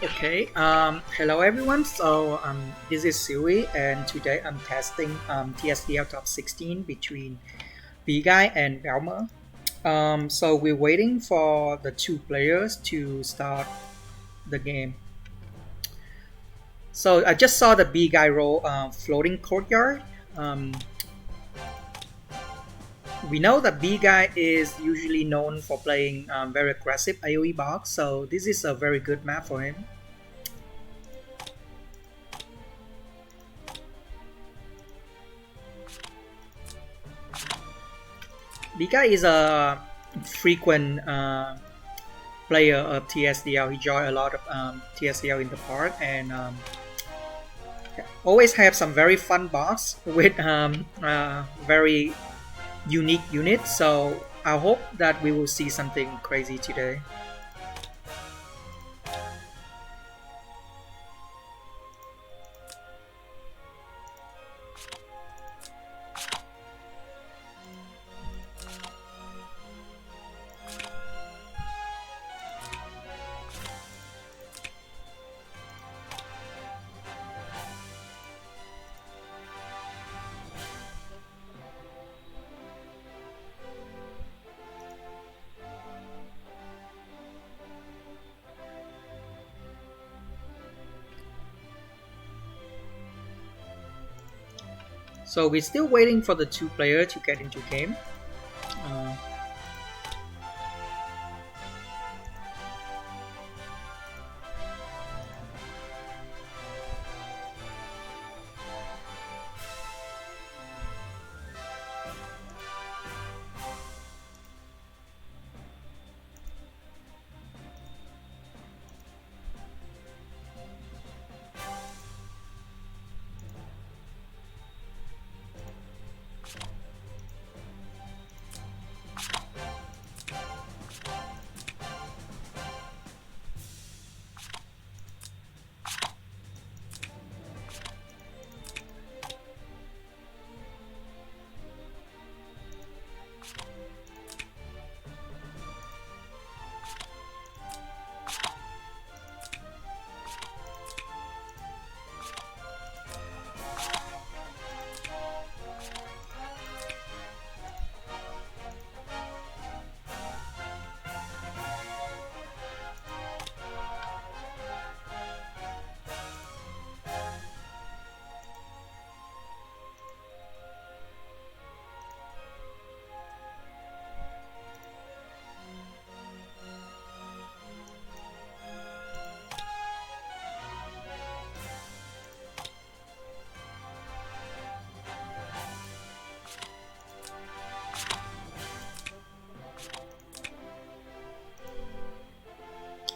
Okay, hello everyone. This is Siri, and today I'm testing TSDL top 16 between BGuy and BeoMo. So we're waiting for the two players to start the game. So I just saw the BGuy roll floating courtyard. Um, we know that BGuy is usually known for playing very aggressive AoE box, so this is a very good map for him. BGuy is a frequent player of TSDL. He joined a lot of TSDL in the part and always have some very fun boss with very unique units. So I hope that we will see something crazy today. So we're still waiting for the two players to get into game. Uh,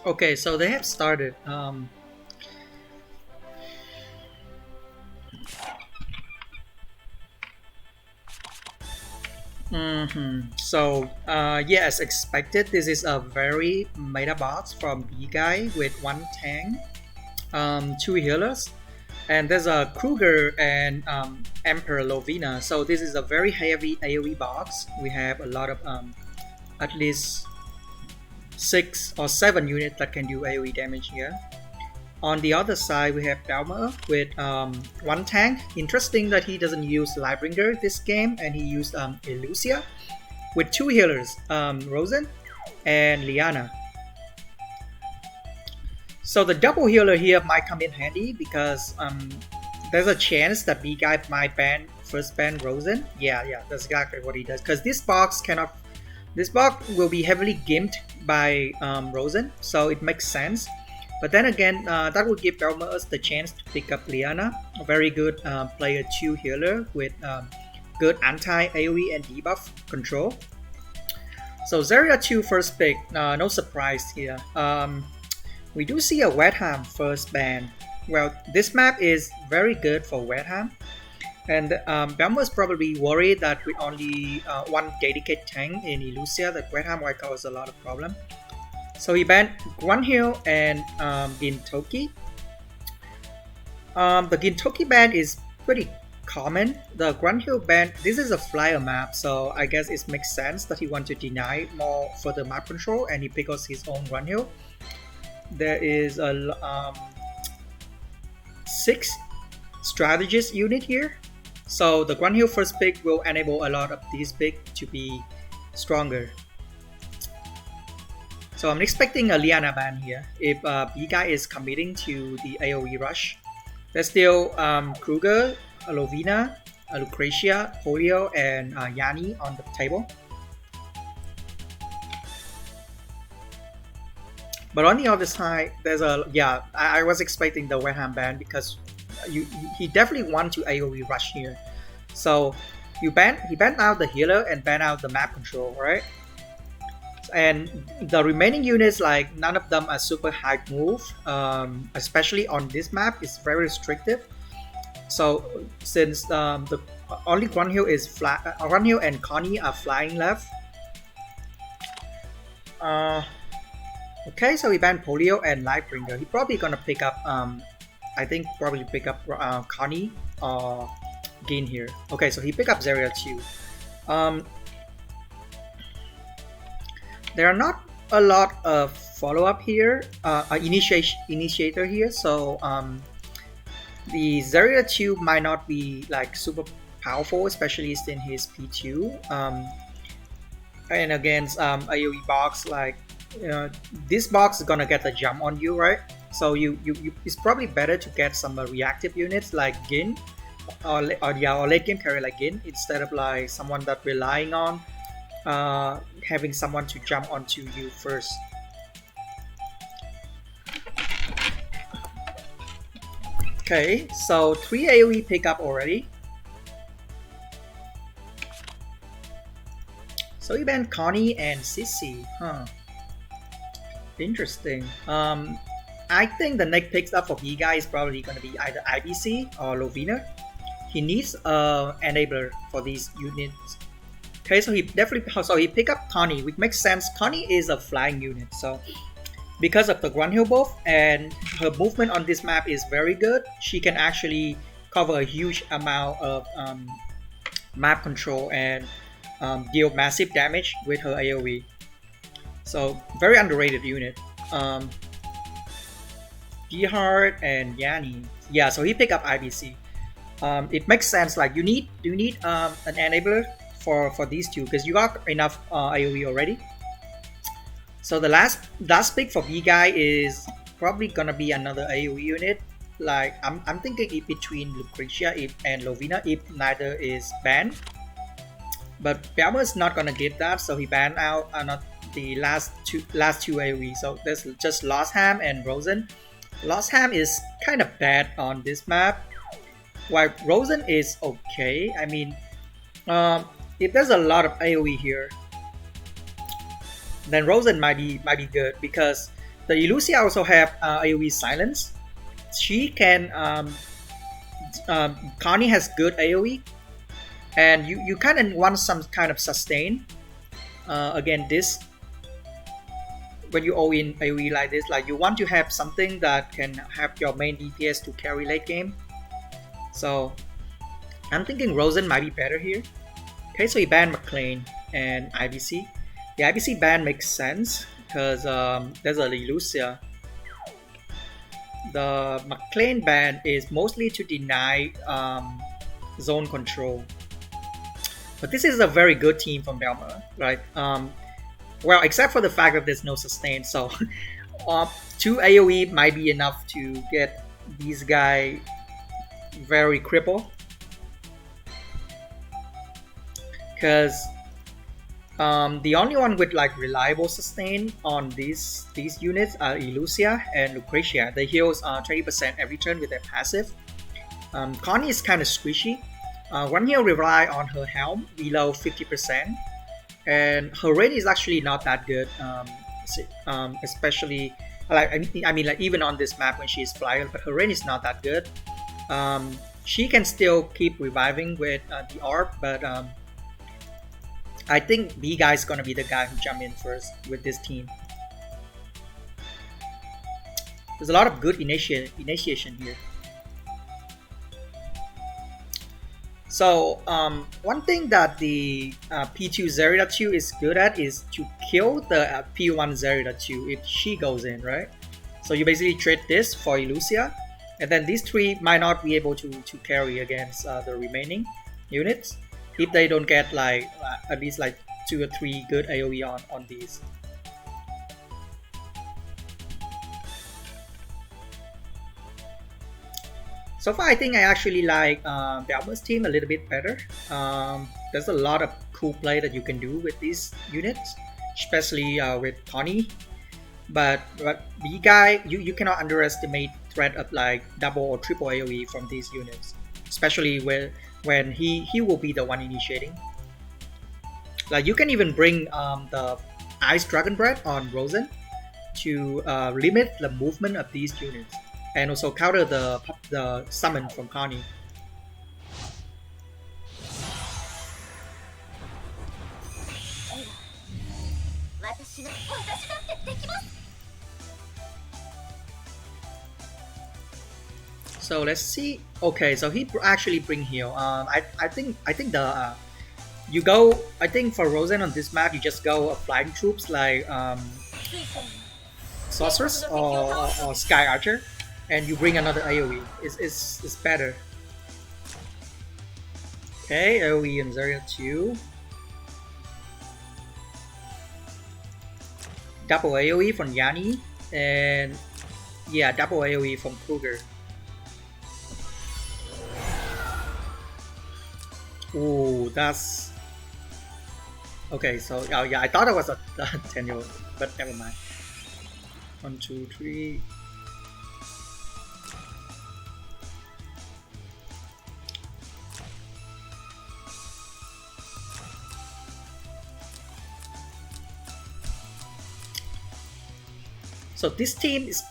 okay, so they have started. So yeah, as expected, this is a very meta box from BGuy with one tank, two healers, and there's a Kruger and Emperor Lovina. So this is a very heavy AoE box. We have a lot of at least 6 or 7 units that can do AoE damage here. On the other side, we have BeoMo with one tank. Interesting that he doesn't use Lightbringer this game, and he used Elusia with two healers, Rosen and Liana. So the double healer here might come in handy because there's a chance that BGuy might first ban Rosen. Yeah, that's exactly what he does. Because this box will be heavily gimped by Rosen, so it makes sense. But then again, that would give BeoMo the chance to pick up Liana, a very good player 2 healer with good anti-AoE and debuff control. So Zarya 2 first pick, no surprise here. We do see a Wetham first ban. Well, this map is very good for Wetham. And BeoMo is probably worried that with only one dedicated tank in Elusia, that Wetham might cause a lot of problem. So he banned Guanhill and Gintoki. The Gintoki ban is pretty common. The Guanhill ban, this is a flyer map, so I guess it makes sense that he wants to deny more further map control and he picks his own Guanhill. there is a 6 strategist unit here. So the Guan Yu first pick will enable a lot of these pick to be stronger. So I'm expecting a Liana ban here if BGuy is committing to the AoE rush. There's still Kruger, Lovina, Lucretia, Polio, and Yanni on the table. But on the other side, there's a I was expecting the Weham ban because he definitely want to AoE rush here. So he banned out the healer and banned out the map control, right? And the remaining units, like none of them are super high move, especially on this map, is very restrictive. So since the only Guan Yu is flat, Guan Yu and Connie are flying left. Okay, so he banned Polio and Lightbringer. He's probably gonna pick up, I think probably pick up Connie or Gin here. Okay, so he picked up Zarya too. There are not a lot of follow-up here, initiator here, so the Zarya 2 might not be like super powerful, especially in his P2. And against AoE box, like this box is gonna get a jump on you, right? So it's probably better to get some reactive units like Gin or late game carry like Gin instead of like someone that relying on having someone to jump onto you first. Okay, so 3 AoE pickup already. So he banned Connie and Sissy, huh? Interesting. I think the next picks up for BGuy is probably going to be either IBC or Lovina. He needs an enabler for these units. Okay, so he picked up Connie, which makes sense. Connie is a flying unit, so because of the Guan Yu buff and her movement on this map is very good, she can actually cover a huge amount of map control and deal massive damage with her AoE. So very underrated unit. Gerhard and Yanni. Yeah, so he picked up IBC. It makes sense. Like you need an enabler for these two because you got enough AoE already. So the last pick for BGuy is probably gonna be another AoE unit. Like I'm thinking it between Lucretia and Lovina if neither is banned. But BeoMo is not gonna get that, so he banned out the last two AoE. So there's just Lost Ham and Rosen. Lost Ham is kind of bad on this map, while Rosen is okay. I mean, if there's a lot of AoE here, then Rosen might be good because the Elusia also have AoE silence. She can Connie has good AoE, and you kind of want some kind of sustain. Again, this when you all in AoE like this, like you want to have something that can have your main DPS to carry late game. So I'm thinking Rosen might be better here. Okay, so he banned McLean and IBC. The IBC ban makes sense because there's a Elusia. The McLean ban is mostly to deny zone control. But this is a very good team from BeoMo, right? Well, except for the fact that there's no sustain, so 2 AoE might be enough to get these guys very crippled. Because the only one with like reliable sustain on these units are Elusia and Lucretia. They heals 20% every turn with their passive. Connie is kind of squishy. One here rely on her helm below 50%, and her range is actually not that good. Especially like I mean like even on this map when she's flying, but her range is not that good. She can still keep reviving with the orb, but I think BGuy is gonna be the guy who jump in first with this team. There's a lot of good initiation here. So one thing that the P2 Zarya 2 is good at is to kill the P1 Zarya 2 if she goes in, right? So you basically trade this for Elusia, and then these 3 might not be able to carry against the remaining units if they don't get like at least like 2 or 3 good AoE on these. So far, I think I actually like BeoMo's team a little bit better. There's a lot of cool play that you can do with these units, especially with Tawny. But BGuy, you cannot underestimate threat of like double or triple AoE from these units, especially when he will be the one initiating. Like you can even bring the Ice Dragon Breath on Rosen to limit the movement of these units, and also counter the summon from Connie. So let's see. Okay, so he actually bring heal. I think the you go. I think for Rosen on this map, you just go flying troops like Sorceress or Sky Archer, and you bring another AoE. It's better. Okay, AoE and Zarya 2. Double AoE from Yanni, and yeah, double AoE from Kruger. Ooh, that's okay. So oh yeah, I thought it was a 10-year-old, but never mind. 1, 2, 3. So this team is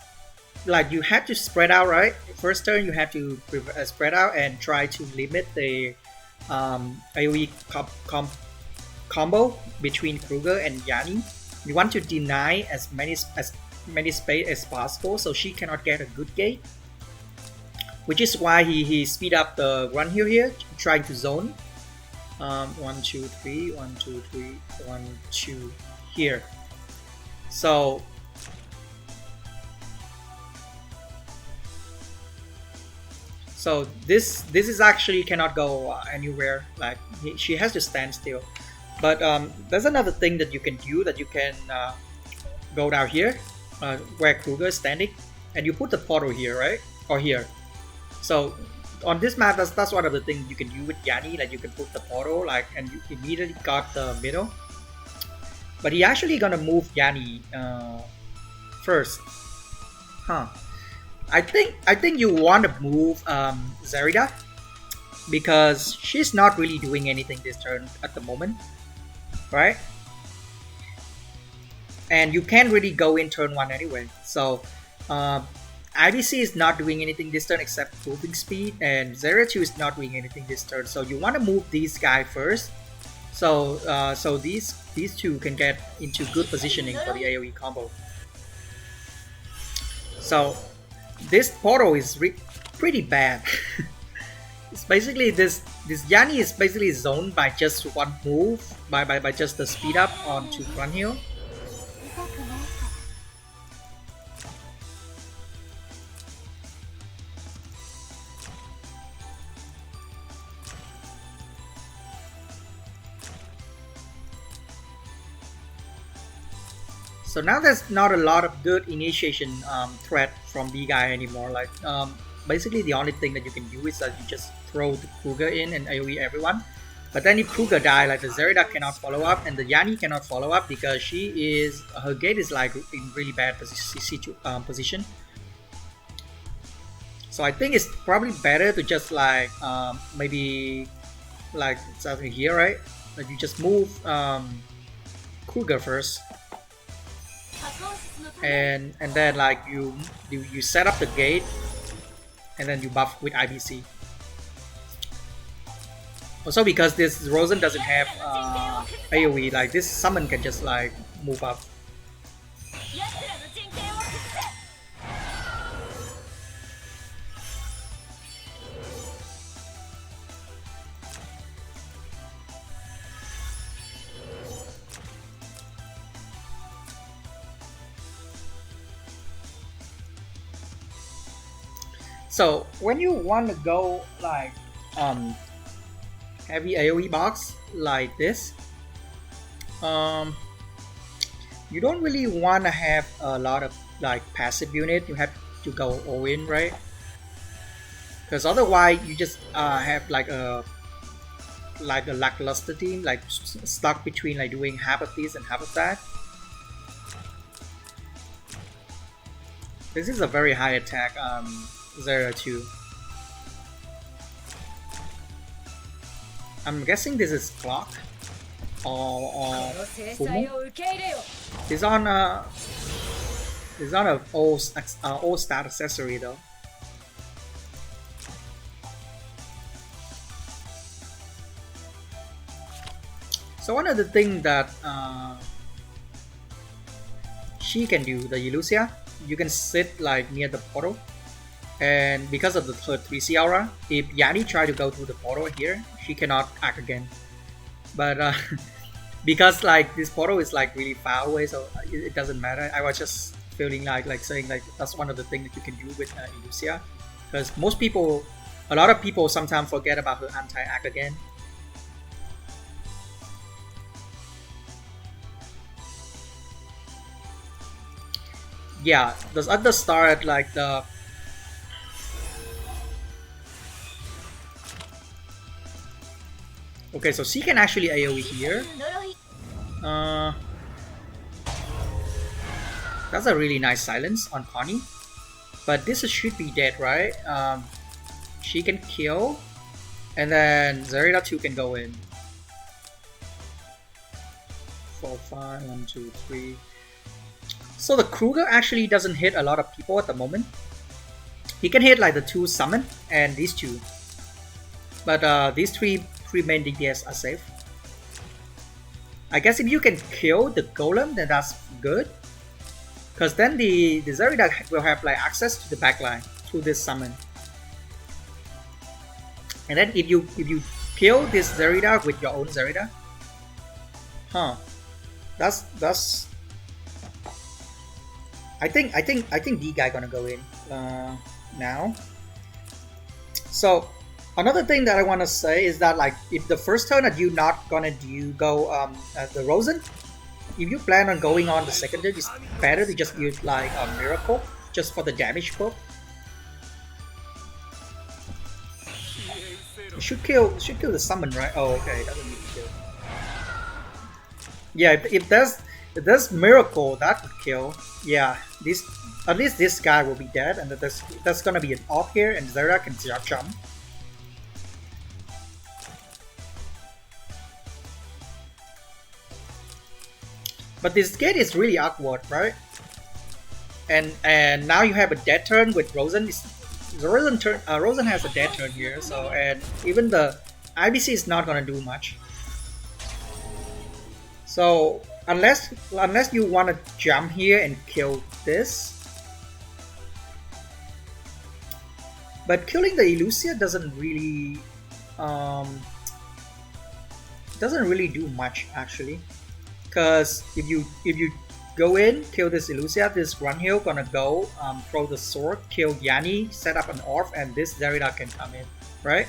like you have to spread out, right? First turn you have to spread out and try to limit the AoE combo between Kruger and Yanni. You want to deny as many space as possible so she cannot get a good gate. Which is why he speed up the run here, trying to zone. 1, 2, 3, 1, 2, 3, 1, 2 here. So this is actually cannot go anywhere. Like she has to stand still. But there's another thing that you can do, that you can go down here where Kruger is standing, and you put the portal here, right? Or here. So on this map, that's one of the things you can do with Yanni. Like you can put the portal, like, and you immediately got the middle. But he actually gonna move Yanni first, huh? I think you want to move Zarida because she's not really doing anything this turn at the moment, right? And you can't really go in turn 1 anyway. So IBC is not doing anything this turn except moving speed, and Zarya 2 is not doing anything this turn. So you want to move these guys first. So so these 2 can get into good positioning for the AoE combo. So this portal is pretty bad. It's basically this Yanni is basically zoned by just one move, by just the speed up onto front heel. So now there's not a lot of good initiation threat from BGuy anymore. Like basically the only thing that you can do is that you just throw the Kruger in and AoE everyone. But then if Kruger die, like the Zarida cannot follow up and the Yanni cannot follow up because her gate is like in really bad position. So I think it's probably better to just like maybe like something here, right? Like you just move Kruger first. And then like you set up the gate and then you buff with IBC. Also because this Rosen doesn't have AoE, like this summon can just like move up. So when you want to go like heavy AoE box like this, you don't really want to have a lot of like passive unit. You have to go all in, right? Because otherwise you just have like a lackluster team, like stuck between like doing half of this and half of that. This is a very high attack 0-2. I'm guessing this is clock or Fumu. It's on a old stat accessory though. So one of the things that she can do, the Elusia, you can sit like near the portal, and because of her 3C aura, if Yani try to go through the portal here, she cannot act again. But because like this portal is like really far away, so it doesn't matter. I was just feeling like saying like that's one of the things that you can do with Elusia, because a lot of people sometimes forget about her anti-act again. Yeah, does other start like the okay, so she can actually AoE here. That's a really nice silence on Connie, but this should be dead, right? She can kill, and then Zarida 2 can go in. 4, 5, 1, 2, 3. So the Kruger actually doesn't hit a lot of people at the moment. He can hit like the 2 summon and these 2. But these three main DPS are safe. I guess if you can kill the Golem, then that's good. Because then the Zarida will have like access to the backline through this summon. And then if you kill this Zarida with your own Zarida, that's I think BGuy gonna go in now. So another thing that I want to say is that like if the first turn that you not gonna go the Rosen, if you plan on going on the second turn, it's better to just use like a Miracle just for the damage buff. It should kill the summon, right? Oh, okay, doesn't need to kill. Yeah, if there's Miracle, that would kill. Yeah, at least this guy will be dead, and that's gonna be an off here, and Zera can jump. But this gate is really awkward, right? And now you have a dead turn with Rosen. Rosen has a dead turn here, so and even the IBC is not gonna do much. So unless you want to jump here and kill this, but killing the Elusia doesn't really do much actually, because if you go in, kill this Elusia, this run hill gonna go throw the sword, kill Yani, set up an orb, and this Zarida can come in, right?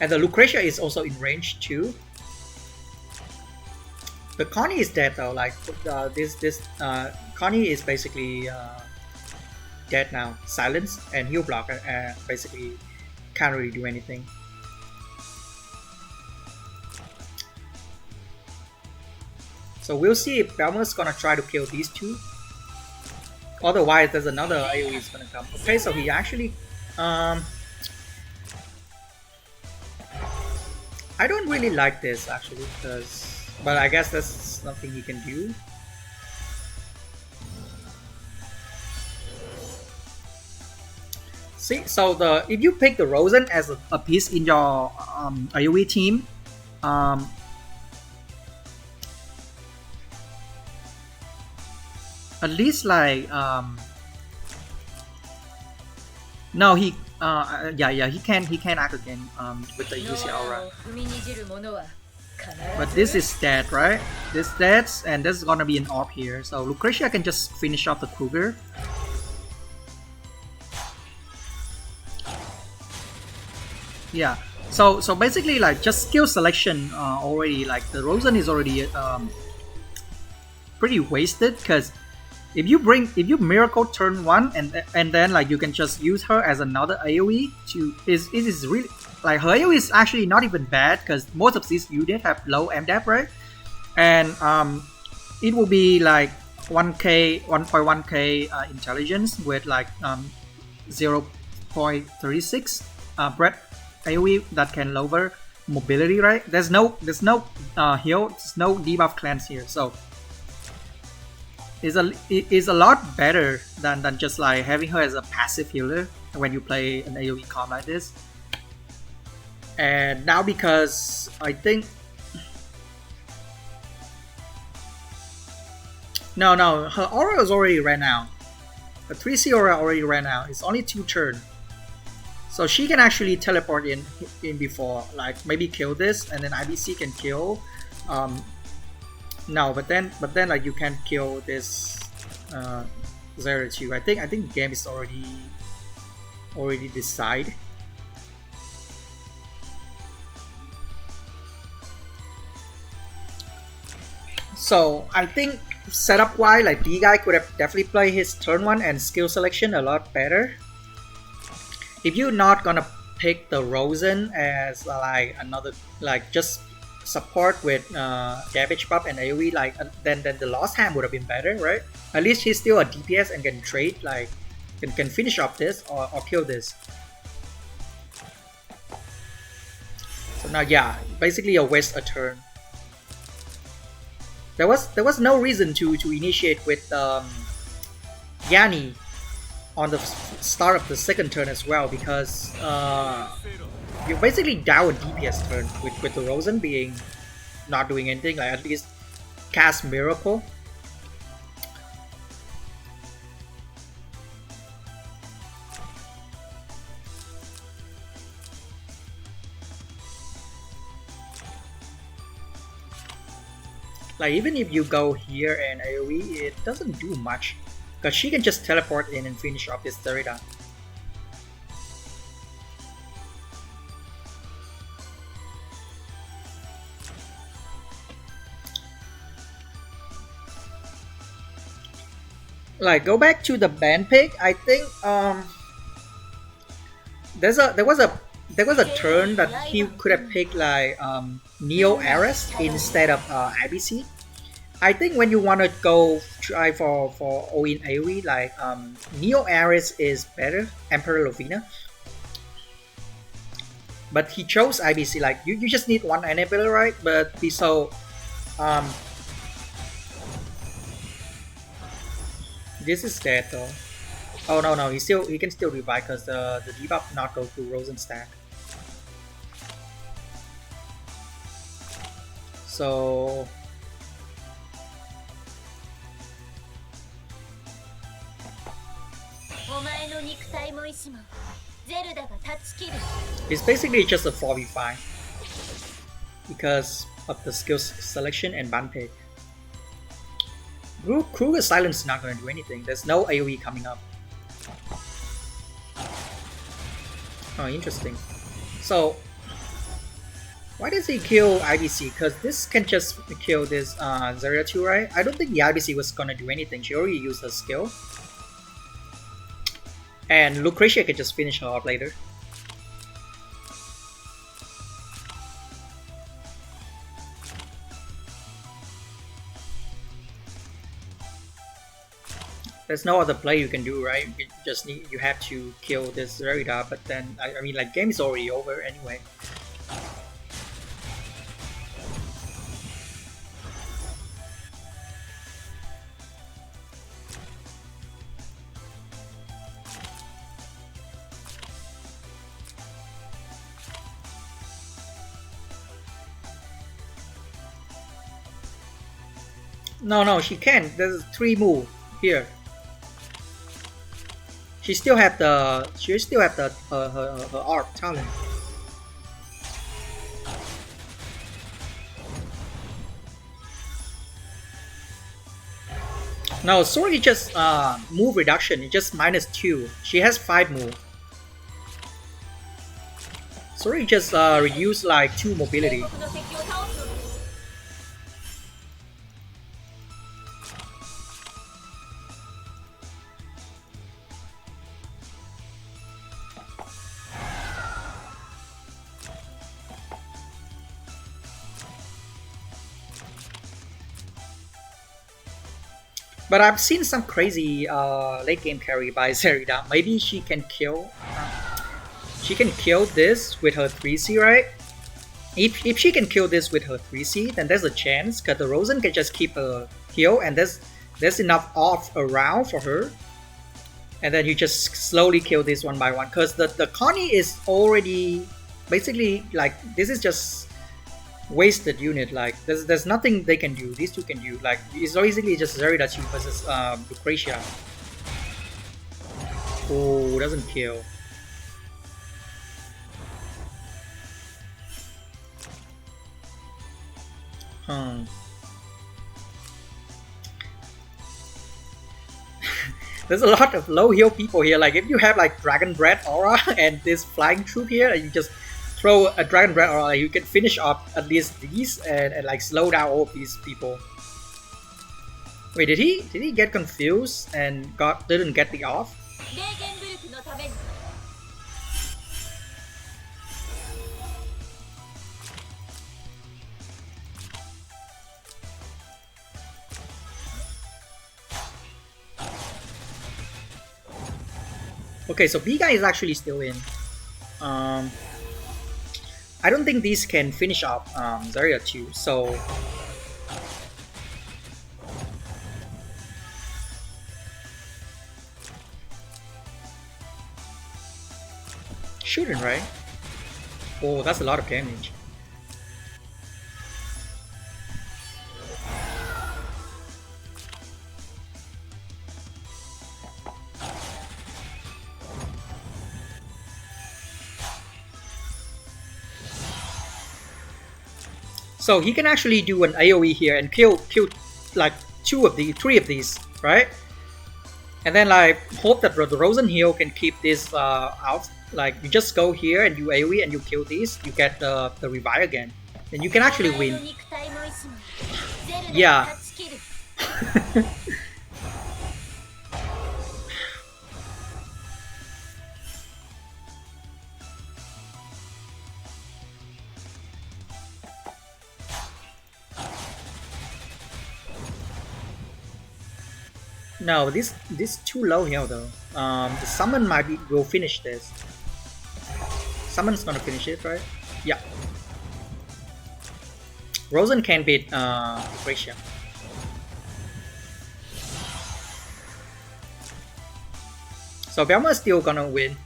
And the Lucretia is also in range too. The Connie is dead though. Like Connie is basically dead now. Silence and heal block basically can't really do anything. So we'll see if BeoMo is gonna try to kill these 2. Otherwise, there's another AoE is gonna come. Okay, so he actually I don't really like this actually, but I guess that's nothing he can do. See, so if you pick the Rosen as a piece in your AoE team, at least like no, he he can act again with the UC aura. But this is dead, right? This dead, and this is gonna be an orb here. So Lucretia can just finish off the Kruger. Yeah. So basically, like, just skill selection already, like, the Rosen is already pretty wasted, because if you miracle turn one, and then, like, you can just use her as another AoE to it is really, like, her AoE is actually not even bad, because most of these units have low MDAP, right? And it will be like 1k 1.1k intelligence with like 0.36 breath AoE that can lower mobility, right? There's no heal, there's no debuff cleanse here, so it is a lot better than just like having her as a passive healer when you play an AoE comp like this. And now, because I think no, her aura is already ran out. The 3C aura already ran out. It's only 2 turns. So she can actually teleport in before, like, maybe kill this, and then IBC can kill. No, but then like, you can't kill this 0-2. I think the game is already decided. So I think setup wise, like, BGuy could have definitely played his turn 1 and skill selection a lot better. If you're not gonna pick the Rosen as like another, like, just support with damage buff and AoE, like, then the Lost Hand would have been better, right? At least he's still a DPS and can trade, like, can finish off this or kill this. So now, yeah, basically a waste a turn. There was no reason to initiate with Yanni on the start of the second turn as well, because you're basically down a DPS turn with the Rosen being not doing anything, like, at least cast Miracle. Like, even if you go here and AoE, it doesn't do much, because she can just teleport in and finish off this Zarida. Like, go back to the band pick. I think there was a turn that he could have picked, like, Neo Ares instead of IBC. I think when you want to go try for all-in AoE, like, Neo Ares is better, Emperor Lovina. But he chose IBC, like, you just need one enabler, right? But so this is dead though. Oh no, he can still revive, because the debuff not go to Rosen stack. So it's basically just a 4v5 because of the skills selection and ban pick. Kruger's silence is not going to do anything. There's no AoE coming up. Oh, interesting. So why does he kill IBC? Because this can just kill this Zarya 2, right? I don't think the IBC was gonna do anything. She already used her skill. And Lucretia can just finish her off later. There's no other play you can do, right? You have to kill this Zarya, but then I mean, like, game is already over anyway. No, she can't. There's 3 move here. She still have the her art talent. No, Sori just move reduction. It's just -2. She has 5 move. sorry, just reduce like 2 mobility. But I've seen some crazy late game carry by Zerida. Maybe she can kill. She can kill this with her 3C, right? If she can kill this with her 3C, then there's a chance, because the Rosen can just keep a heal, and there's enough off around for her. And then you just slowly kill this one by one, because the Connie is already basically like, this is just wasted unit. Like there's nothing they can do. These two can do. Like it's basically just Zerida versus Lucretia. Oh, doesn't kill. There's a lot of low heal people here. Like if you have like Dragon Breath Aura and this flying troop here, and you just throw a Dragon Breath Aura, you can finish up at least these and like slow down all of these people. Wait, did he get confused and didn't get the off? Okay, so BGuy is actually still in. I don't think these can finish up Zarya 2, so... Shouldn't, right? Oh, that's a lot of damage. So he can actually do an AoE here and kill like 3 of these, right? And then like hope that the Rosen heal can keep this out. Like you just go here and do AoE and you kill these, you get the revive again. Then you can actually win. Yeah. No, this too low here though. The summon will finish this. Summon's gonna finish it, right? Yeah. Rosen can beat Lucretia. So BeoMo is still gonna win.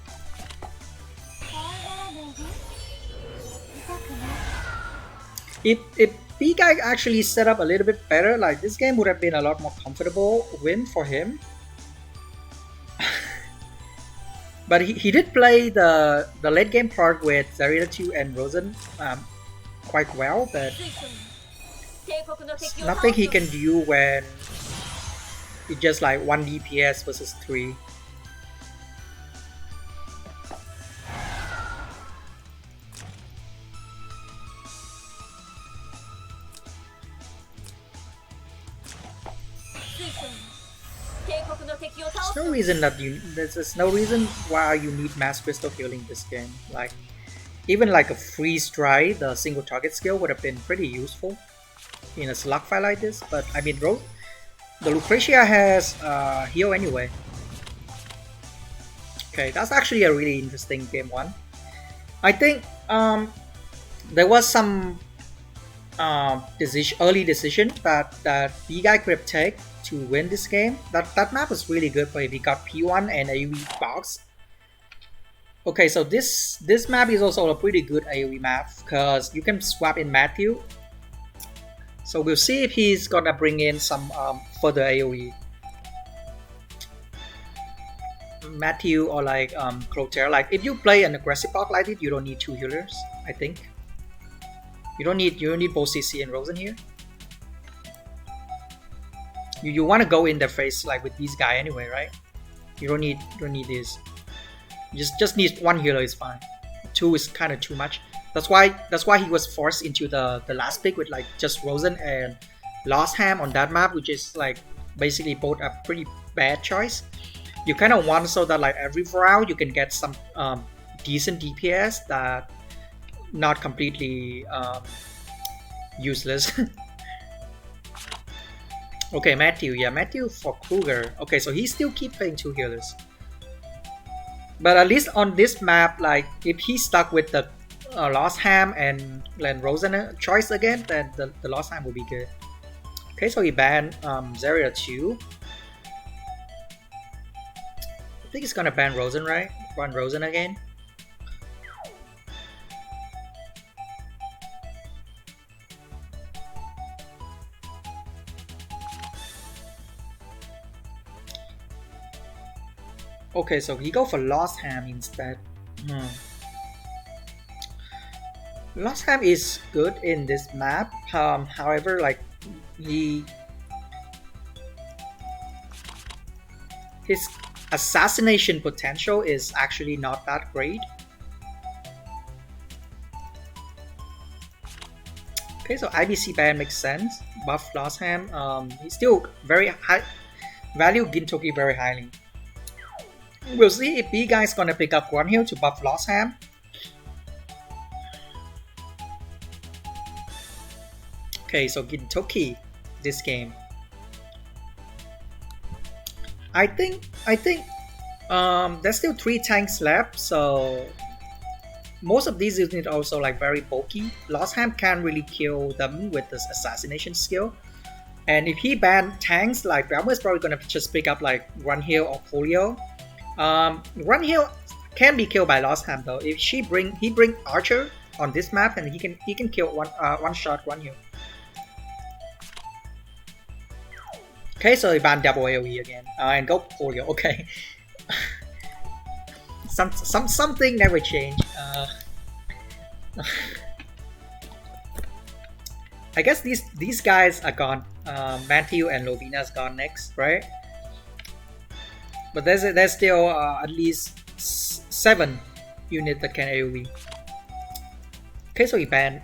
If BGuy actually set up a little bit better, like this game would have been a lot more comfortable win for him. But he did play the late game part with Zarya 2 and Rosen quite well, but nothing he can do when it's just like 1 DPS versus 3. There's no reason that there's no reason why you need mass crystal healing this game. Like even like a freeze dry, the single target skill would have been pretty useful in a slug fight like this. But I mean, the Lucretia has heal anyway. Okay, that's actually a really interesting game one. I think there was some early decision that BGuy could have taken to win this game. That map was really good for him. He got P1 and AoE box. Okay, so this map is also a pretty good AoE map because you can swap in Matthew. So we'll see if he's gonna bring in some further AoE. Matthew or like Clotaire. Like if you play an aggressive block like it, you don't need 2 healers, I think. You don't need both CC and Rosen here. You want to go in their face like with these guys anyway, right? You don't need this. You just need 1 healer is fine. 2 is kind of too much. That's why he was forced into the last pick with like just Rosen and Lost Ham on that map, which is like basically both a pretty bad choice. You kind of want so that like every round you can get some decent DPS that not completely useless. Okay, Matthew. Yeah, Matthew for Kruger. Okay, so he still keep playing 2 healers. But at least on this map, like if he stuck with the Lost Ham and Glen Rosen choice again, then the Lost Ham will be good. Okay, so he banned Zarya 2. I think he's gonna ban Rosen, right? Run Rosen again. Okay, so he go for Lost Ham instead. Lost Ham is good in this map. However, like his assassination potential is actually not that great. Okay, so IBC ban makes sense. Buff Lost Ham. He's still very high. Value Gintoki very highly. We'll see if BGuy is gonna pick up Grunhill to buff Lost Ham. Okay, so Gintoki this game. I think there's still 3 tanks left, so most of these units also like very bulky. Lost Ham can't really kill them with this assassination skill. And if he ban tanks, like BeoMo is probably gonna just pick up like Grunhill or Polio. Grunhill can be killed by Lost Ham though. If he bring Archer on this map, and he can kill one shot Grunhill. Okay, so he banned double AoE again and go Polio. Okay, something never changed. I guess these guys are gone. Matthew and Lovina's gone next, right? But there's still at least 7 units that can AoE. Okay, so he banned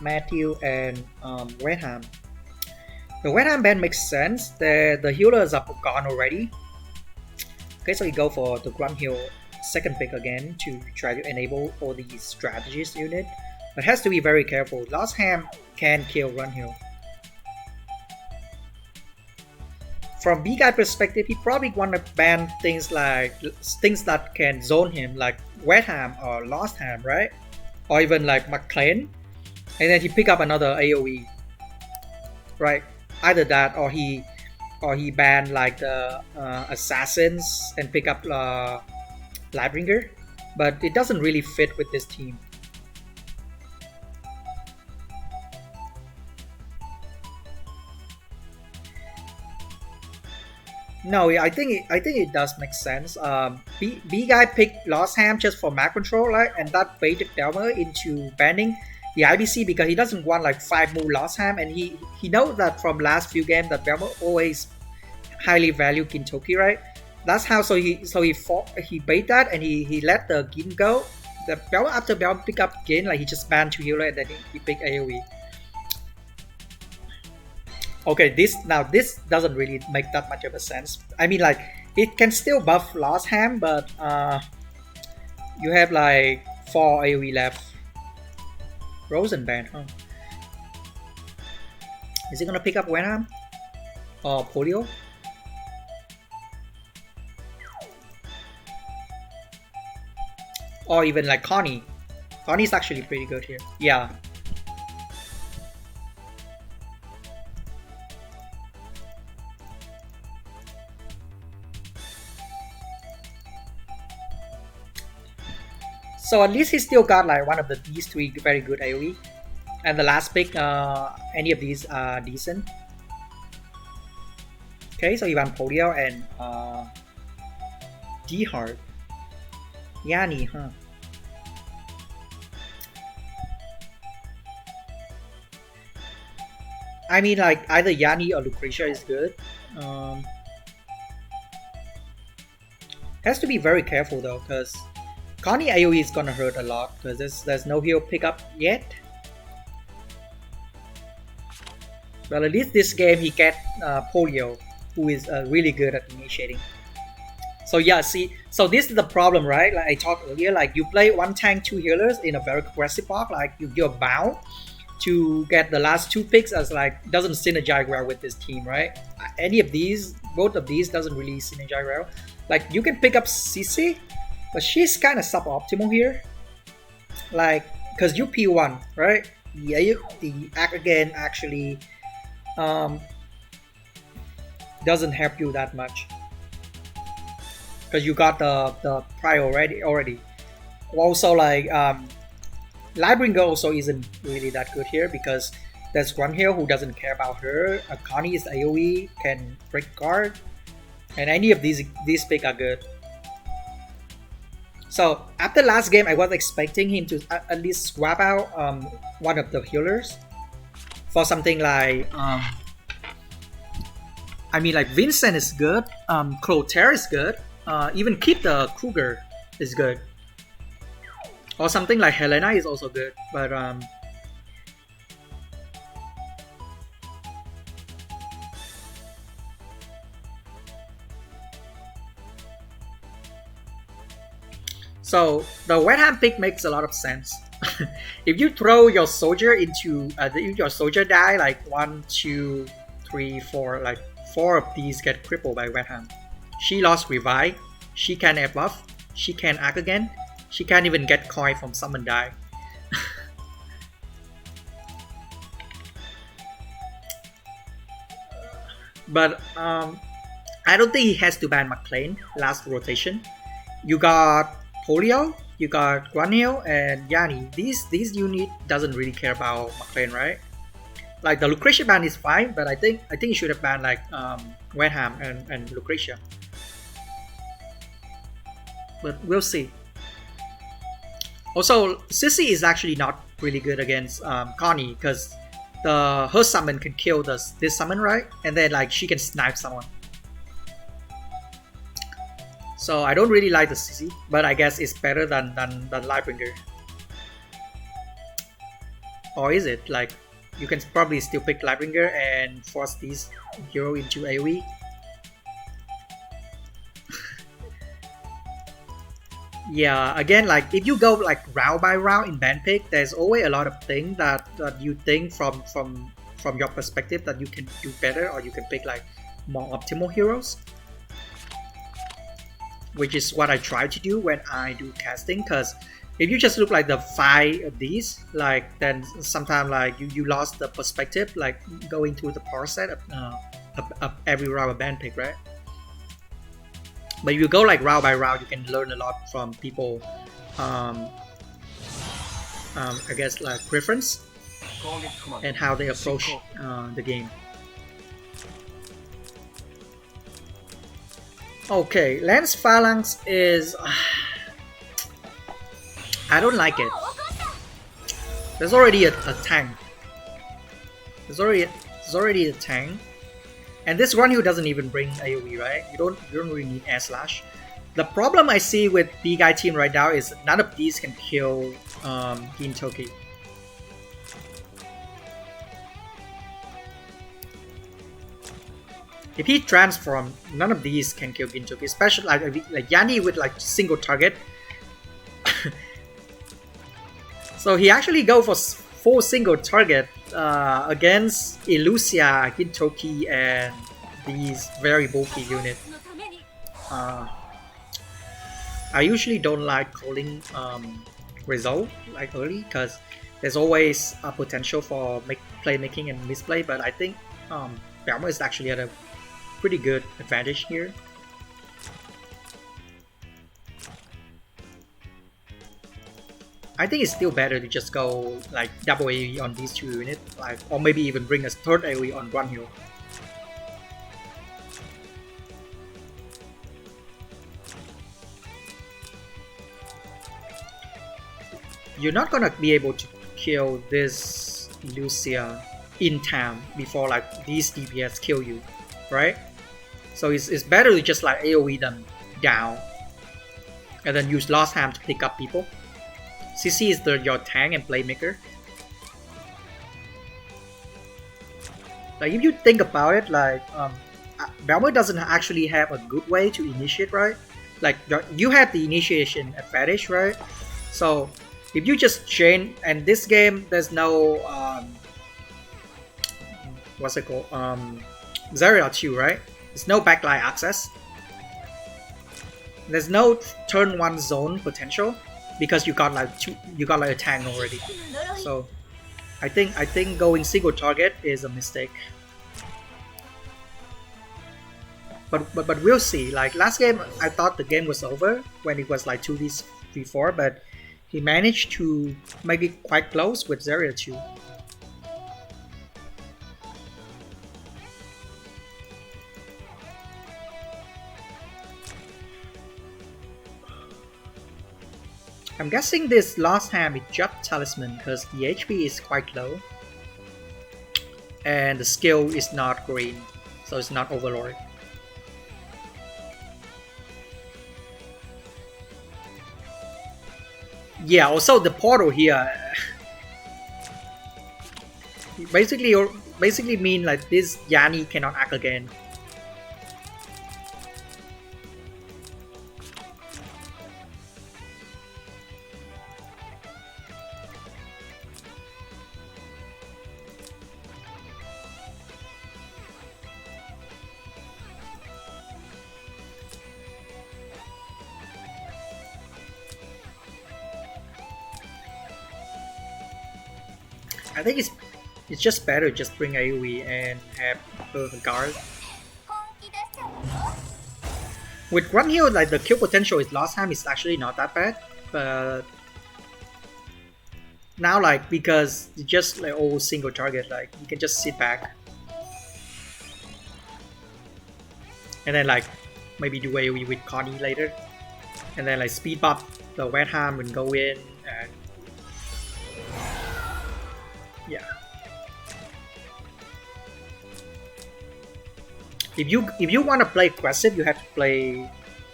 Matthew and Wenham. The Wenham ban makes sense. The healers are gone already. Okay, so he go for the Grunhill second pick again to try to enable all these strategist unit. But has to be very careful. Lost Ham can kill Grunhill. From BGuy perspective, he probably want to ban things that can zone him, like Wet Ham or Lost Ham, right? Or even like McClain, and then he pick up another AoE, right? Either that, or he ban like the assassins and pick up Lightbringer, but it doesn't really fit with this team. No, I think it does make sense. BGuy picked Lost Ham just for map control, right? And that baited BeoMo into banning the IBC because he doesn't want like 5 more Lost Ham, and he knows that from last few games that BeoMo always highly value Gintoki, right? That's how he bait that, and he let the Gin go. The BeoMo, after BeoMo pick up Gin, like he just banned 2 healer and then he picked AoE. Okay, this doesn't really make that much of a sense. I mean, like, it can still buff Lost Ham, but you have like 4 AoE left. Rosen ban, huh? Is he gonna pick up Wenham? Or Polio? Or even like Connie. Connie's actually pretty good here. Yeah. So at least he still got like one of these 3 very good AoE. And the last pick, any of these are decent. Okay, so Ivan Polio and D-Hard. Yanni, huh? I mean, like, either Yanni or Lucretia is good. Has to be very careful though, because Connie AoE is gonna hurt a lot because there's no heal pickup yet. Well, at least this game he get Polio, who is really good at initiating. So yeah, see, so this is the problem, right? Like I talked earlier, like you play one tank, two healers in a very aggressive block, like you're bound to get the last two picks as like doesn't synergize well with this team, right? Any of these, both of these doesn't really synergize well. Like you can pick up Sissy, but she's kind of suboptimal here. Like, cause you P1, right? Yeah, the act again actually doesn't help you that much. Because you got the prior already. Also, like Lightbringer also isn't really that good here because there's one here who doesn't care about her. Connie's AoE can break guard, and any of these picks are good. So after last game, I was expecting him to at least swap out one of the healers for something like I mean, like Vincent is good, Clotaire is good. Even keep the Kruger is good, or something like Helena is also good. But so the Wet Ham pick makes a lot of sense. If you throw your soldier into if your soldier die, like 1, 2, 3, 4, like 4 of these get crippled by Wet Ham. She lost revive, she can F buff, she can act again, she can't even get coin from summon die. But I don't think he has to ban McLean last rotation. You got Polio, you got Guanil and Yanni. These unit doesn't really care about McLean, right? Like the Lucretia ban is fine, but I think you should have banned like Wet Ham and Lucretia. But we'll see. Also, Sissy is actually not really good against Connie because her summon can kill this summon, right? And then like she can snipe someone. So I don't really like the Sissy, but I guess it's better than Lightbringer. Or is it? Like you can probably still pick Lightbringer and force these hero into AoE. Yeah, again, like if you go like round by round in ban pick, there's always a lot of things that you think from your perspective that you can do better, or you can pick like more optimal heroes, which is what I try to do when I do casting. Because if you just look like the 5 of these, like then sometimes like you lost the perspective, like going through the power set of every round of ban pick, right? But if you go like round by round, you can learn a lot from people. I guess like preference and how they approach the game. Okay, Lance Phalanx is I don't like it. There's already a tank. There's already a tank. And this one who doesn't even bring AoE, right? You don't really need air slash. The problem I see with BGuy team right now is none of these can kill Gintoki. If he transform, none of these can kill Gintoki, especially like Yanni with like single target. So he actually go for 4 single target against Elusia, Gintoki, and these very bulky units. I usually don't like calling result like early because there's always a potential for playmaking and misplay, but I think BeoMo is actually at a pretty good advantage here. I think it's still better to just go like double AoE on these 2 units, like, or maybe even bring a third AoE on one hero. You're not gonna be able to kill this Lucia in time before like these DPS kill you, right? So it's better to just like AoE them down. and then use Lost Ham to pick up people. CC is your tank and playmaker. Like if you think about it, like BeoMo doesn't actually have a good way to initiate, right? Like you have the initiation advantage, right? So if you just chain, and this game there's no what's it called? Zarya 2, right? There's no backline access. There's no turn 1 zone potential because you got like a tank already. So I think going single target is a mistake. But we'll see. Like last game, I thought the game was over when it was like 2v4, but he managed to make it quite close with Zarya 2. I'm guessing this Lost Ham is just Talisman because the HP is quite low and the skill is not green, so it's not Overlord. Yeah, also the portal here basically mean like this Yanni cannot act again. I think it's just better just bring AoE and have her guard. With Run Heal, like the kill potential is Lost Time is actually not that bad, but now like because it's just like all single target, like you can just sit back and then like maybe do AoE with Connie later, and then like speed bump the Wet Ham and go in and yeah. If you want to play aggressive, you have to play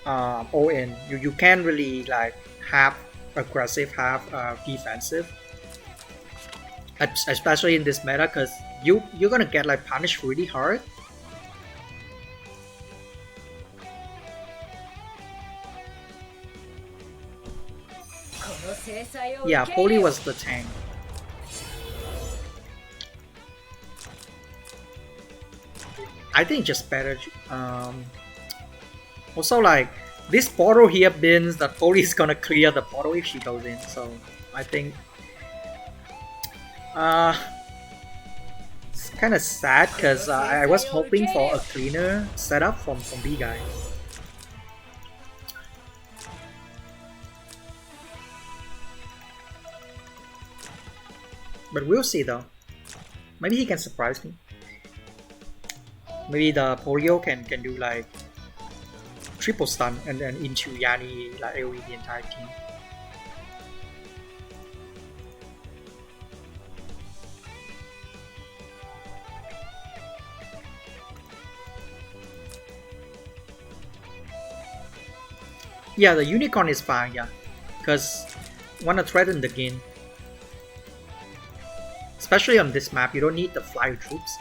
all in. You can't really like half aggressive, half defensive. Especially in this meta, because you're gonna get like punished really hard. Yeah, Poli was the tank. I think just better. Also, like this portal here means that Poli is gonna clear the portal if she goes in. So I think it's kind of sad because I was hoping for a cleaner setup from BGuy. But we'll see though. Maybe he can surprise me. Maybe the Polio can do like triple stun and then into Yanni like AoE the entire team. Yeah, the unicorn is fine, yeah, because wanna threaten the game. Especially on this map, you don't need the flyer troops.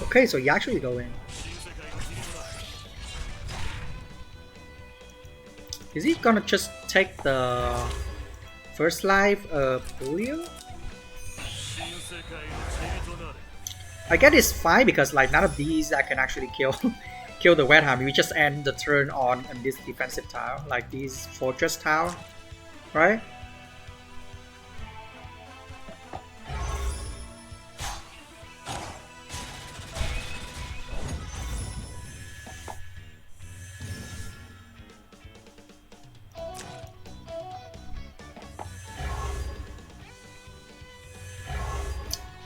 Okay, so you actually go in. Is he gonna just take the first life Polio? I guess it's fine because like none of these I can actually kill kill the Wet Ham. You just end the turn on this defensive tile, like these fortress tile, right?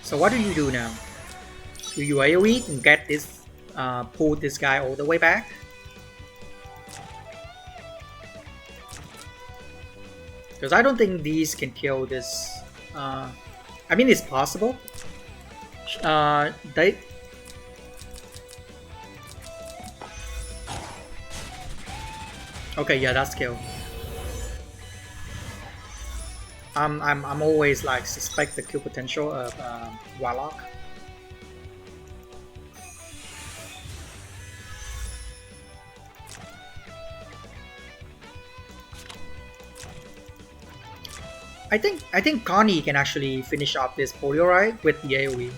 So what do you do now? Do you AoE and get this, pull this guy all the way back? Because I don't think these can kill this I mean, it's possible. They. Okay, yeah, that's kill. I'm always like suspect the kill potential of Warlock. I think Connie can actually finish off this polio, right, with the AoE.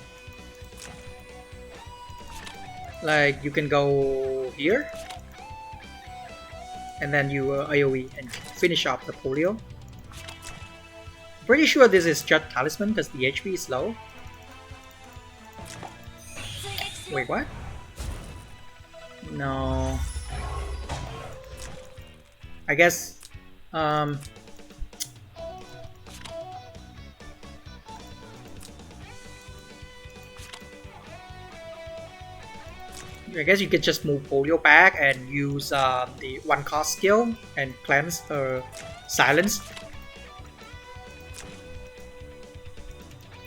Like, you can go here, and then you AoE and finish off the polio. Pretty sure this is just talisman because the HP is low. Wait, what? No. I guess. I guess you could just move polio back and use the one cost skill and cleanse her silence.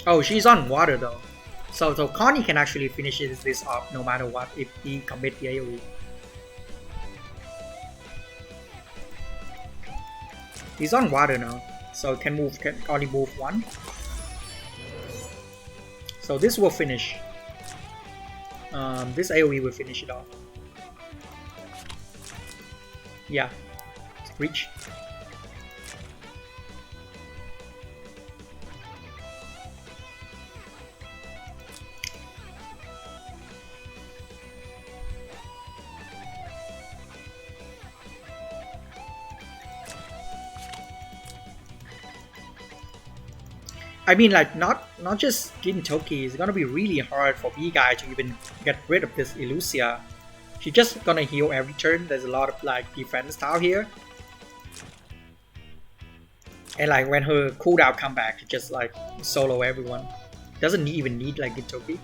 Oh, she's on water though. So Connie can actually finish this off no matter what if he commit the AoE. He's on water now, so can only move one. So this will finish. This AoE will finish it off. Yeah, reach. I mean, like, not just Gintoki. It's gonna be really hard for BGuy to even get rid of this Illusia. She's just gonna heal every turn. There's a lot of like defense tile here, and like when her cooldown come back, she just like solo everyone. Doesn't even need like Gintoki.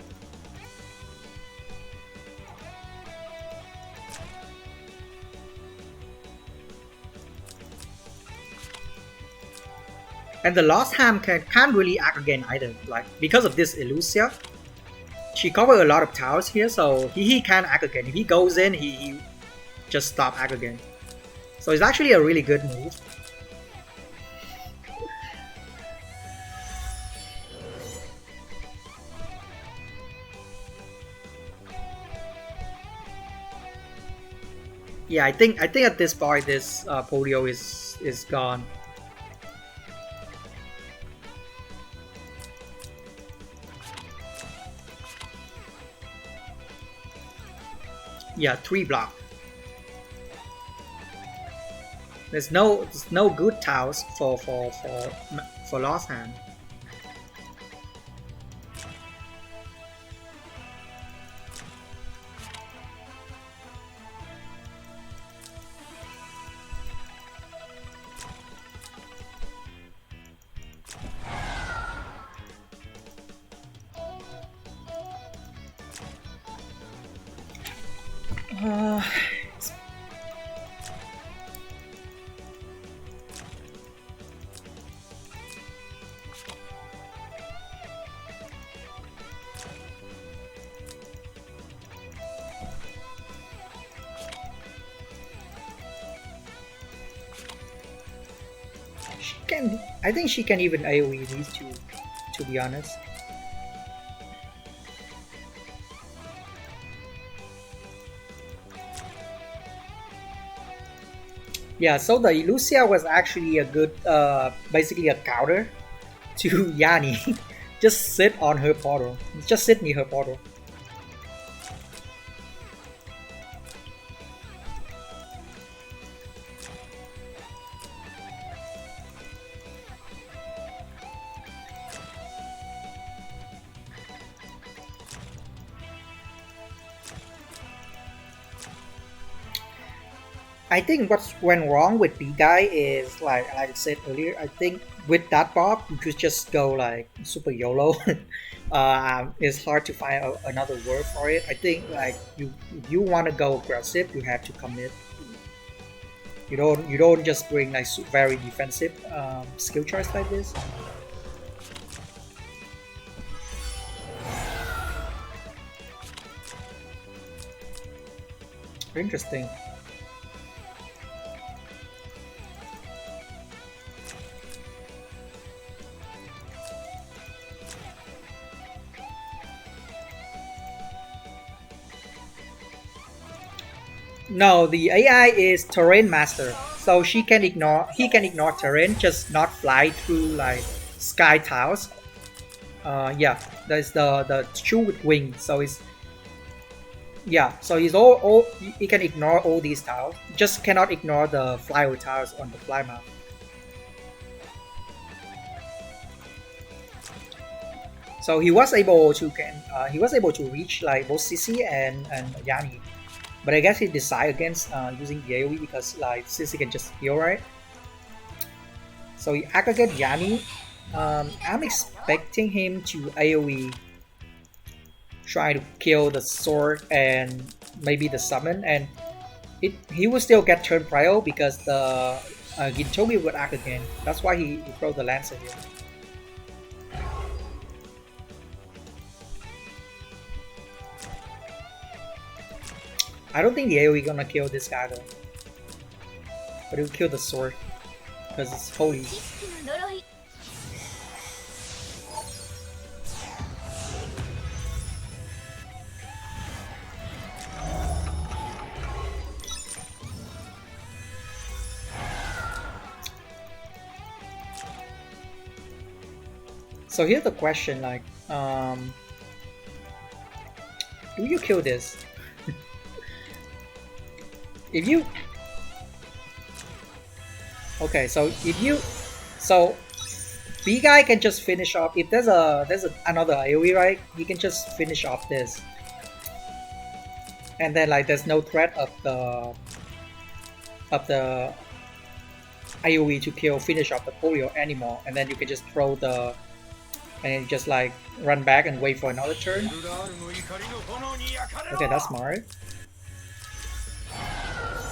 And the Lost Ham can't really act again either, like because of this Illusia. She covered a lot of towers here, so he can't act again. If he goes in, he just stop act again. So it's actually a really good move. Yeah, I think at this point this polio is gone. Yeah, 3 block. There's no good tiles for Lost Hand. I think she can even AoE these two, to be honest. Yeah, so the Illusia was actually a good, basically a counter to Yanni. Just sit on her portal. Just sit near her portal. I think what went wrong with BGuy is like I said earlier. I think with that Bob, you could just go like super YOLO. It's hard to find another word for it. I think like if you want to go aggressive, you have to commit. You don't just bring like very defensive skill charts like this. Interesting. No, the AI is terrain master, so he can ignore terrain, just not fly through like sky tiles. Yeah, that's the shoe with wing. So it's yeah, so he's all he can ignore all these tiles, just cannot ignore the flyover tiles on the fly map. So he was able to reach like both Sissy and Yanni, but I guess he decided against using the AoE because like Sissy can just heal, right? So he aggregate Yanni. I'm expecting him to AoE, try to kill the sword and maybe the summon, and he will still get turn prio because the Gintogi would act again. That's why he throw the Lancer here. I don't think the AoE gonna kill this guy though, but it will kill the sword because it's holy. So here's the question, like, do you kill this? If you... Okay, so if you... So, BGuy can just finish off, if there's another AoE, right? He can just finish off this. And then like there's no threat of the AoE to finish off the polio anymore, and then you can just throw the and just like run back and wait for another turn. Okay, that's smart.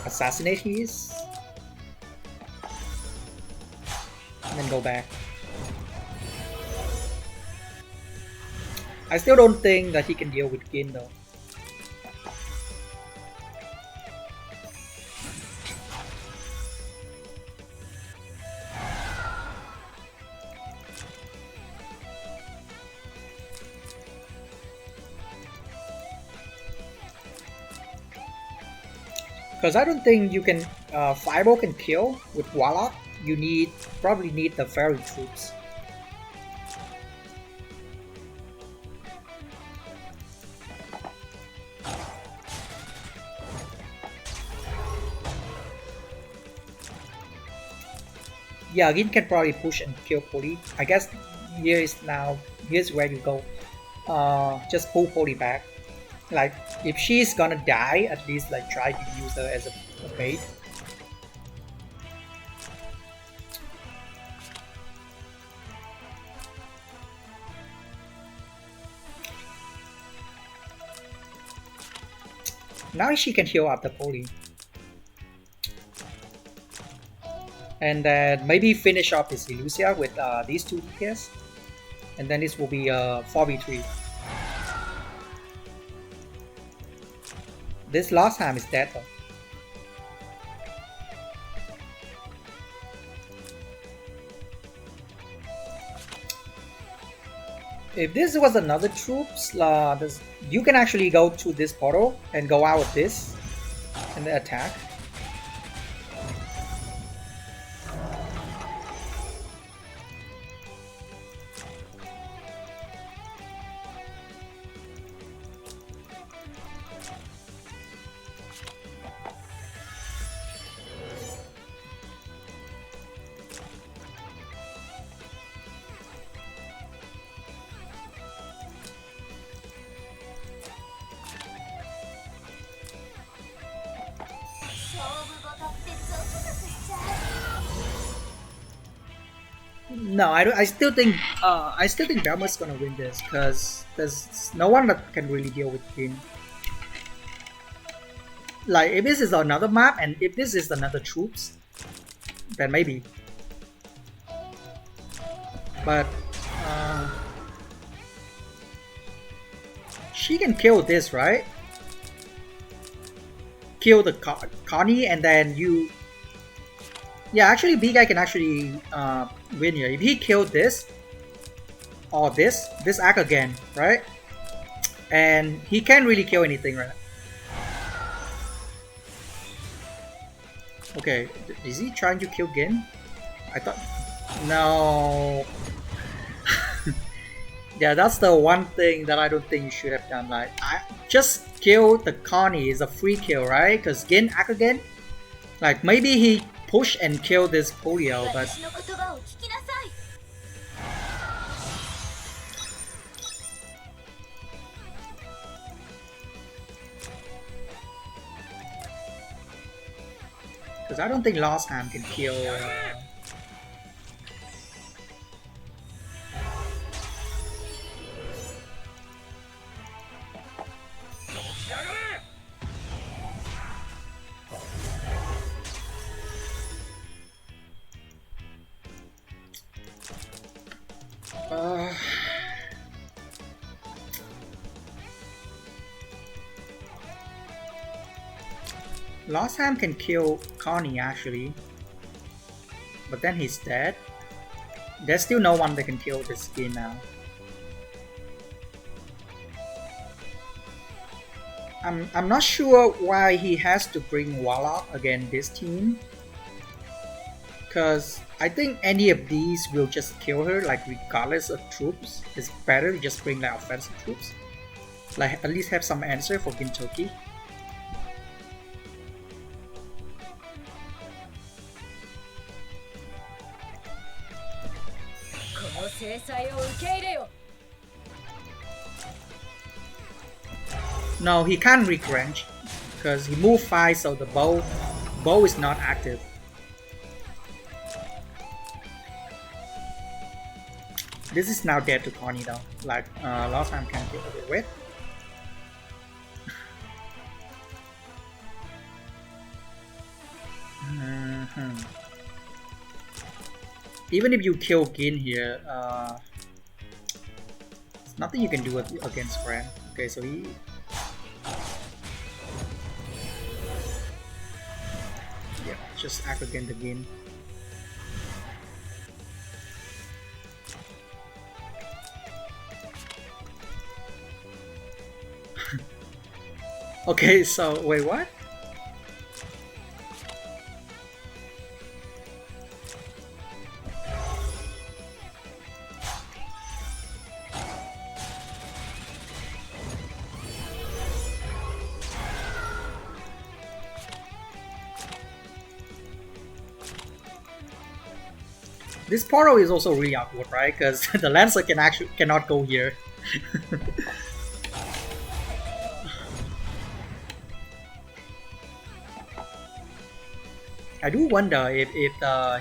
Assassinate his and then go back. I still don't think that he can deal with Gin though. Because I don't think you can Fireball can kill with Warlock. You probably need the fairy troops. Yeah, Gin can probably push and kill Poli. I guess here's where you go. Just pull Poli back. Like, if she's gonna die, at least like try to use her as a bait. Now she can heal up the Poli. And then maybe finish off this Illusia with these two DPS. And then this will be 4v3. This last time is dead though. If this was another troops, you can actually go to this portal and go out with this and then attack. No, I still think BeoMo's gonna win this because there's no one that can really deal with him. Like if this is another map and if this is another troops, then maybe. But she can kill this, right? kill the Connie, and then you. Yeah, actually, BGuy can actually win here if he killed this or this act again, right? And he can't really kill anything, right? Okay, is he trying to kill Gin? I thought. No. Yeah, that's the one thing that I don't think you should have done. Like, I just kill the Connie is a free kill, right? Because Gin act again. Like, maybe he push and kill this polio, but. Because I don't think Lost Hand can kill. Lost Ham can kill Connie actually, but then he's dead. There's still no one that can kill this skin now. I'm not sure why he has to bring Warlock against this team, because I think any of these will just kill her, like regardless of troops. It's better to just bring like offensive troops, like at least have some answer for Gintoki. No, he can't regrange because he moved 5, so the bow is not active. This is now dead to Connie though. Like last time can't get it. Wait. Even if you kill Gin here, there's nothing you can do against Fran. Okay, so he. Yeah, just act against the Gin. Okay, so wait, what? This portal is also really awkward, right? Because the Lancer cannot go here. I do wonder if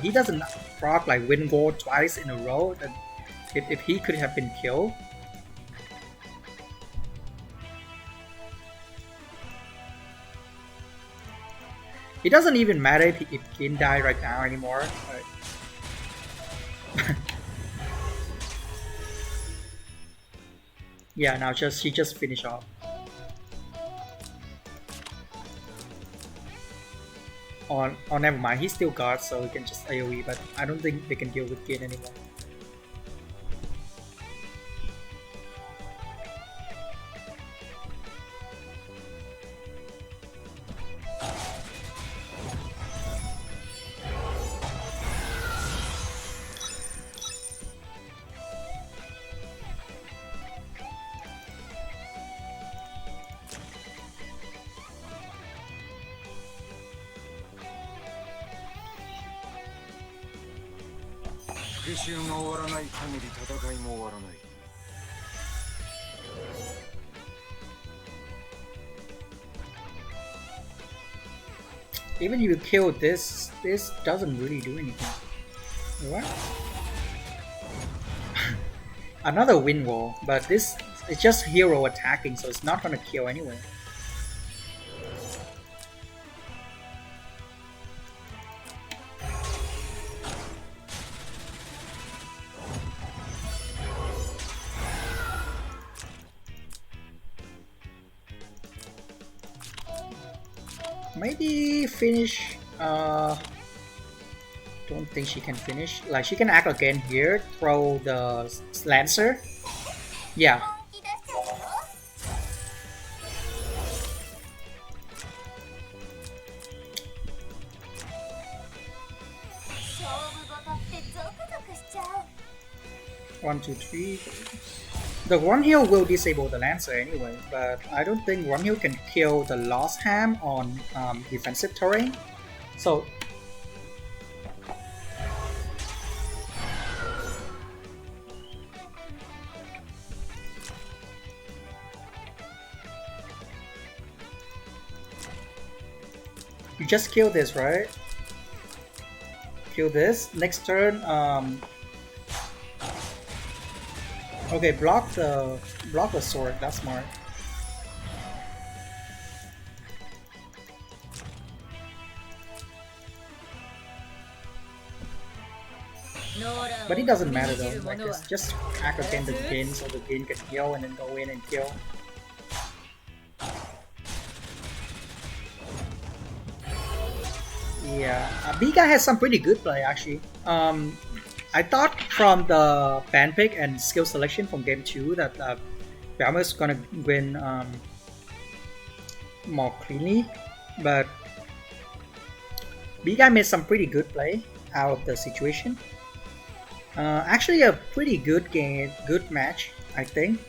he doesn't proc like Wind Wall twice in a row, then if he could have been killed. It doesn't even matter if Gin die right now anymore. Yeah, now she just finished off. Oh, never mind. He's still guard, so he can just AoE. But I don't think they can deal with Gin anymore. Even if you kill this doesn't really do anything. What? Another wind wall, but this is just hero attacking, so it's not gonna kill anyway. maybe finish. Don't think she can finish. Like she can act again here. Throw the Lancer. Yeah. One, two, three. The one heal will disable the Lancer anyway, but I don't think one heal can kill the Lost Ham on defensive terrain. So you just kill this, right? Kill this. Next turn, okay, block the sword. That's smart. But it doesn't matter though. Like it's just act against the Gin, so the Gin can heal and then go in and kill. Yeah, BGuy has some pretty good play actually. I thought from the ban pick and skill selection from game 2 that BeoMo is gonna win more cleanly, but BGuy made some pretty good play out of the situation. Actually, a pretty good game, good match, I think.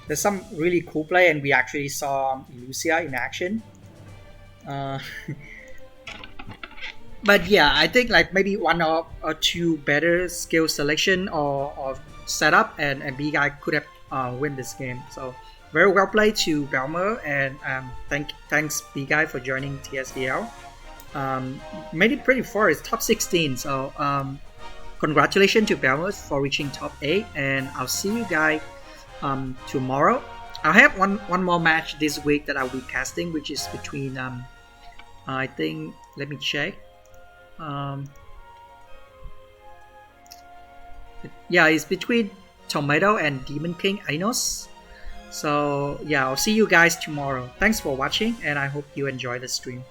There's some really cool play, and we actually saw Lucia in action. But yeah, I think like maybe one or two better skill selection or setup, and BGuy could have win this game. So very well played to BeoMo, and thanks BGuy for joining TSDL. Made it pretty far. It's top 16. So congratulations to BeoMo for reaching top 8, and I'll see you guys tomorrow. I'll have one more match this week that I'll be casting, which is between I think, let me check. Yeah, it's between Tomato and Demon King Ainos. So yeah, I'll see you guys tomorrow. Thanks for watching, and I hope you enjoy the stream.